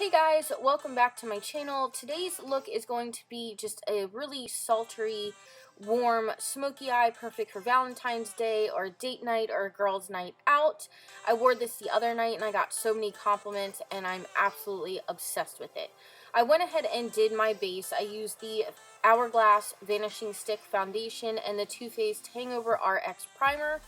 Hey guys, welcome back to my channel. Today's look is going to be just a really sultry, warm, smoky eye, perfect for Valentine's Day or date night or a girls' night out. I wore this the other night and I got so many compliments and I'm absolutely obsessed with it. I went ahead and did my base. I used the Hourglass Vanishing Stick Foundation and the Too Faced Hangover RX Primer.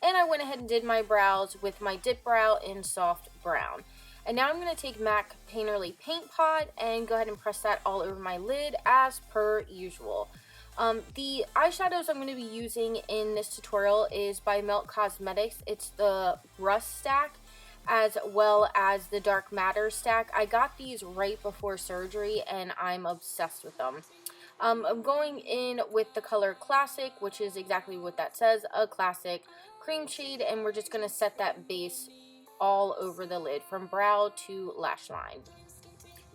And I went ahead and did my brows with my Dip Brow in Soft Brown. And now I'm going to take MAC Painterly Paint Pot and go ahead and press that all over my lid as per usual. The eyeshadows I'm going to be using in this tutorial is by Melt Cosmetics. It's the Rust Stack as well as the Dark Matter Stack. I got these right before surgery and I'm obsessed with them. I'm going in with the color Classic, which is exactly what that says, a classic cream shade, and we're just going to set that base all over the lid from brow to lash line.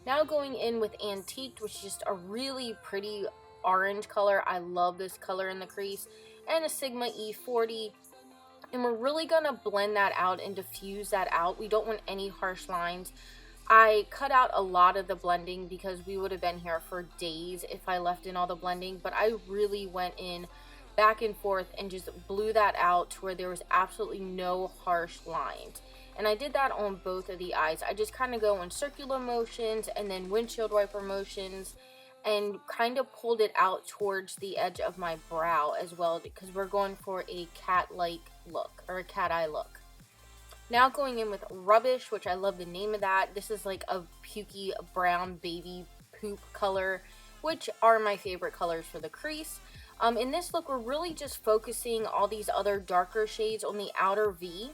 Now going in with Antiqued, which is just a really pretty orange color. I love this color in the crease, and a Sigma E40, and we're really going to blend that out and diffuse that out. We don't want any harsh lines. I cut out a lot of the blending because we would have been here for days if I left in all the blending, but I really went in back and forth and just blew that out to where there was absolutely no harsh lines. And I did that on both of the eyes. I just kind of go in circular motions and then windshield wiper motions and kind of pulled it out towards the edge of my brow as well, because we're going for a cat-like look, or a cat eye look. Now going in with Rubbish, which I love the name of that. This is like a pukey brown baby poop color, which are my favorite colors for the crease. In this look, we're really just focusing all these other darker shades on the outer V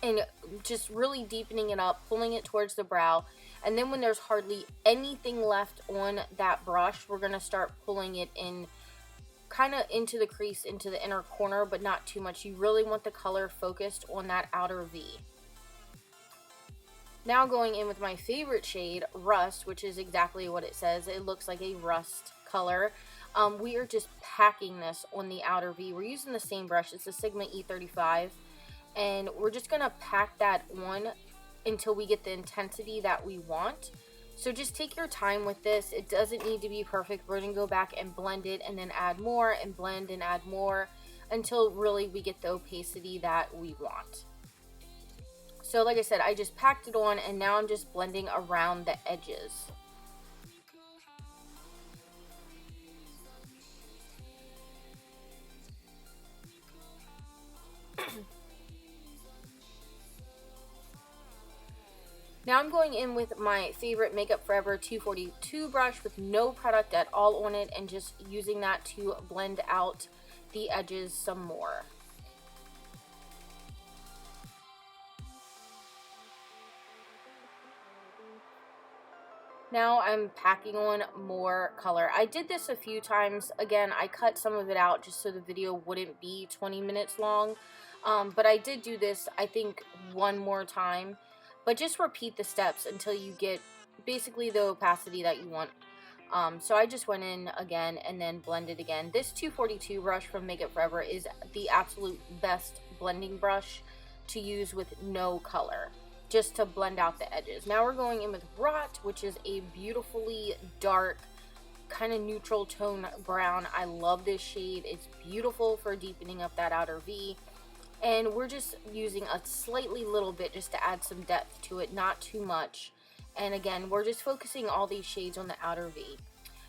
and just really deepening it up, pulling it towards the brow. And then when there's hardly anything left on that brush, we're going to start pulling it in kind of into the crease, into the inner corner, but not too much. You really want the color focused on that outer V. Now going in with my favorite shade, Rust, which is exactly what it says. It looks like a rust color. We are just packing this on the outer V. We're using the same brush. It's the Sigma E35. And we're just going to pack that on until we get the intensity that we want. So just take your time with this. It doesn't need to be perfect. We're going to go back and blend it and then add more and blend and add more until really we get the opacity that we want. So like I said, I just packed it on and now I'm just blending around the edges. Now I'm going in with my favorite Makeup Forever 242 brush with no product at all on it and just using that to blend out the edges some more. Now I'm packing on more color. I did this a few times. Again, I cut some of it out just so the video wouldn't be 20 minutes long. But I did do this, I think, one more time. But just repeat the steps until you get basically the opacity that you want. So I just went in again and then blended again. This 242 brush from Makeup Forever is the absolute best blending brush to use with no color, just to blend out the edges. Now we're going in with Rot, which is a beautifully dark, kind of neutral tone brown. I love this shade. It's beautiful for deepening up that outer V. And we're just using a slightly little bit just to add some depth to it, not too much. And again, we're just focusing all these shades on the outer V.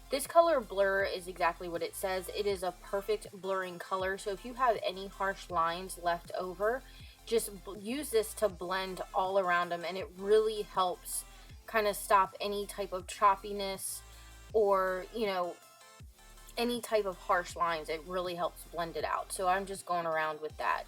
This color Blur is exactly what it says. It is a perfect blurring color. So if you have any harsh lines left over, just use this to blend all around them. And it really helps kind of stop any type of choppiness or, you know, any type of harsh lines. It really helps blend it out. So I'm just going around with that.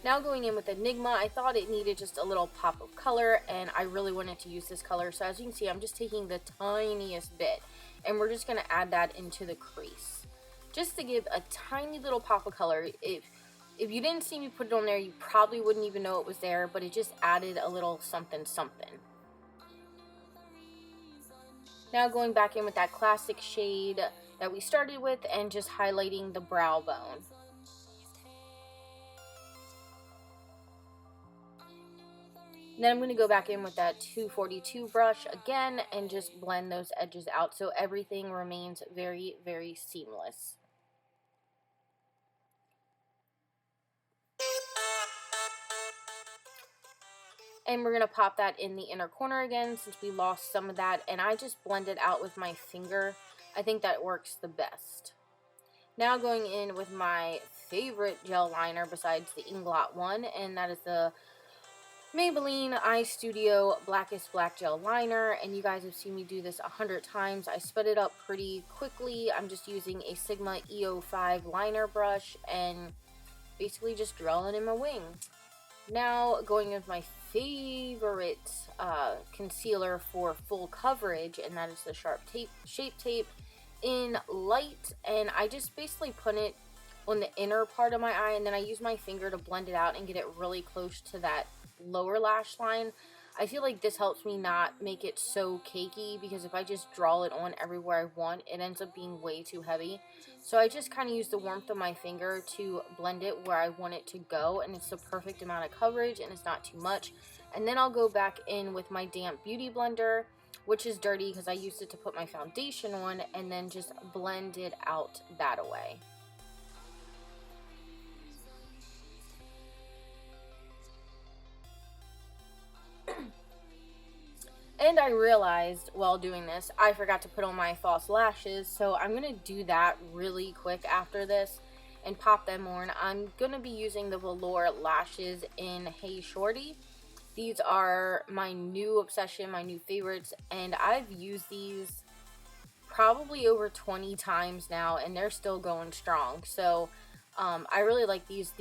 Now going in with Enigma, I thought it needed just a little pop of color, and I really wanted to use this color. So as you can see, I'm just taking the tiniest bit, and we're just going to add that into the crease. Just to give a tiny little pop of color. If you didn't see me put it on there, you probably wouldn't even know it was there, but it just added a little something something. Now going back in with that classic shade that we started with and just highlighting the brow bone. Then I'm going to go back in with that 242 brush again and just blend those edges out so everything remains very, very seamless. And we're going to pop that in the inner corner again since we lost some of that, and I just blend it out with my finger. I think that works the best. Now going in with my favorite gel liner besides the Inglot one, and that is the Maybelline Eye Studio Blackest Black Gel Liner, and you guys have seen me do this 100 times. I sped it up pretty quickly. I'm just using a Sigma EO5 liner brush and basically just drawing in my wing. Now going with my favorite concealer for full coverage, and that is the Shape Tape in light, and I just basically put it on the inner part of my eye, and then I use my finger to blend it out and get it really close to that lower lash line. I feel like this helps me not make it so cakey, because if I just draw it on everywhere I want, it ends up being way too heavy. So I just kind of use the warmth of my finger to blend it where I want it to go, and it's the perfect amount of coverage and it's not too much. And then I'll go back in with my damp beauty blender, which is dirty because I used it to put my foundation on, and then just blend it out that way. And I realized while doing this, I forgot to put on my false lashes, so I'm going to do that really quick after this and pop them on. I'm going to be using the velour lashes in Hey Shorty. These are my new obsession, my new favorites, and I've used these probably over 20 times now, and they're still going strong. So I really like these.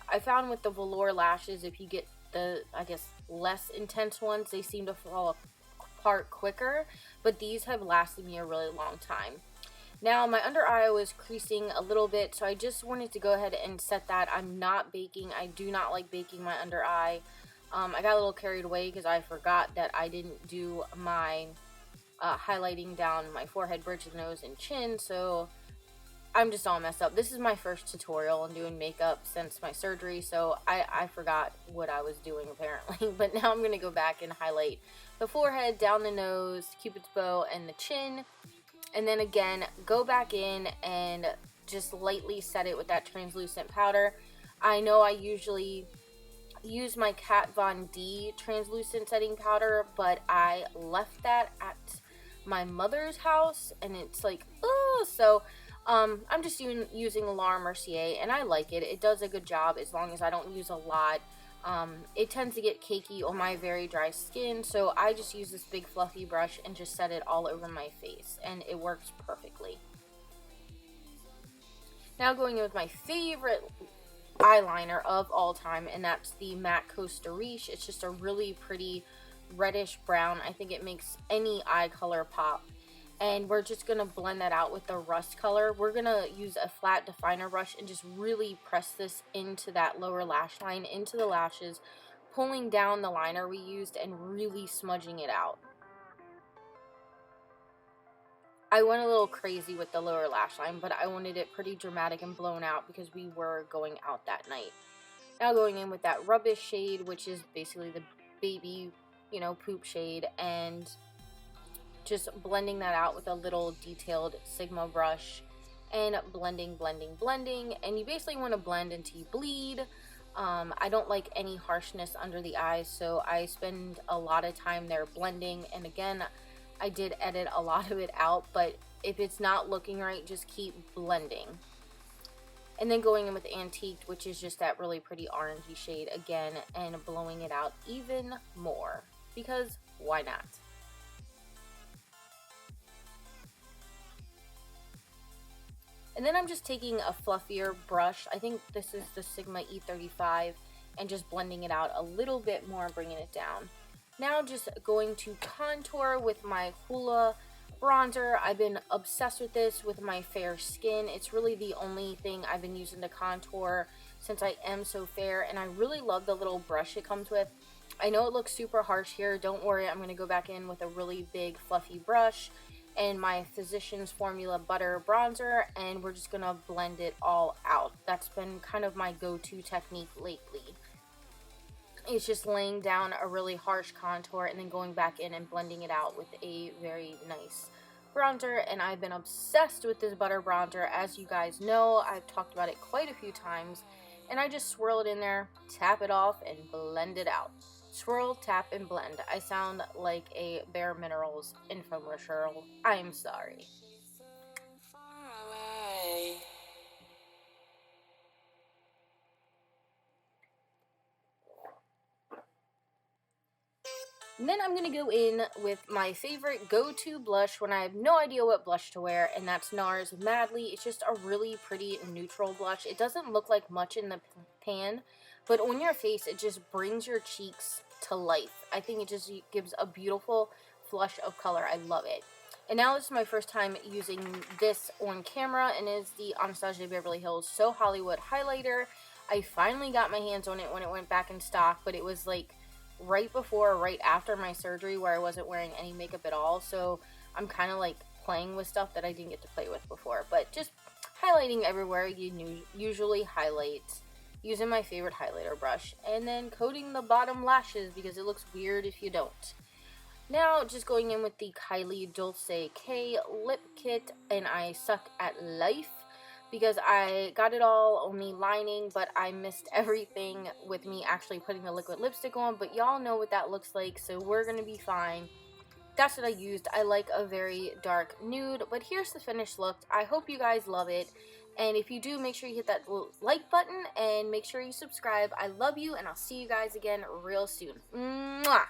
I found with the velour lashes, if you get the, I guess, less intense ones, they seem to fall apart quicker, but these have lasted me a really long time. Now my under eye was creasing a little bit, so I just wanted to go ahead and set that. I'm not baking. I do not like baking my under eye. I got a little carried away because I forgot that I didn't do my highlighting down my forehead, bridge of the nose, and chin, so I'm just all messed up. This is my first tutorial on doing makeup since my surgery, so I forgot what I was doing apparently. But now I'm going to go back and highlight the forehead, down the nose, Cupid's bow, and the chin. And then again, go back in and just lightly set it with that translucent powder. I know I usually use my Kat Von D translucent setting powder, but I left that at my mother's house, and it's like, oh, so I'm just using Laura Mercier, and I like it. It does a good job as long as I don't use a lot. It tends to get cakey on my very dry skin, so I just use this big fluffy brush and just set it all over my face, and it works perfectly. Now going in with my favorite eyeliner of all time, and that's the MAC Costa Riche. It's just a really pretty reddish brown. I think it makes any eye color pop. And we're just going to blend that out with the rust color. We're going to use a flat definer brush and just really press this into that lower lash line, into the lashes, pulling down the liner we used and really smudging it out. I went a little crazy with the lower lash line, but I wanted it pretty dramatic and blown out because we were going out that night. Now going in with that rubbish shade, which is basically the baby, poop shade, and just blending that out with a little detailed Sigma brush and blending, and you basically want to blend until you bleed. I don't like any harshness under the eyes, so I spend a lot of time there blending, and again, I did edit a lot of it out, but if it's not looking right, just keep blending. And then going in with Antiqued, which is just that really pretty orangey shade again, and blowing it out even more, because why not? And then I'm just taking a fluffier brush. I think this is the Sigma E35, and just blending it out a little bit more, bringing it down. Now just going to contour with my Hoola bronzer. I've been obsessed with this with my fair skin. It's really the only thing I've been using to contour since I am so fair, and I really love the little brush it comes with. I know it looks super harsh here. Don't worry, I'm going to go back in with a really big fluffy brush and my Physicians Formula Butter Bronzer, and we're just going to blend it all out. That's been kind of my go-to technique lately. It's just laying down a really harsh contour and then going back in and blending it out with a very nice bronzer. And I've been obsessed with this butter bronzer. As you guys know, I've talked about it quite a few times. And I just swirl it in there, tap it off, and blend it out. Swirl, tap, and blend. I sound like a Bare Minerals infomercial. I'm sorry. And then I'm going to go in with my favorite go-to blush when I have no idea what blush to wear, and that's NARS Madly. It's just a really pretty neutral blush. It doesn't look like much in the pan, but on your face, it just brings your cheeks to life. I think it just gives a beautiful flush of color. I love it. And now this is my first time using this on camera, and it is the Anastasia Beverly Hills So Hollywood highlighter. I finally got my hands on it when it went back in stock, but it was like right before or right after my surgery where I wasn't wearing any makeup at all, so I'm kind of like playing with stuff that I didn't get to play with before, but just highlighting everywhere you usually highlight using my favorite highlighter brush, and then coating the bottom lashes because it looks weird if you don't. Now just going in with the Kylie Dulce K lip kit, and I suck at life because I got it all on me lining, but I missed everything with me actually putting the liquid lipstick on, but y'all know what that looks like, so we're gonna be fine. That's what I used. I like a very dark nude, but here's the finished look. I hope you guys love it, and if you do, make sure you hit that like button, and make sure you subscribe. I love you, and I'll see you guys again real soon. Mwah!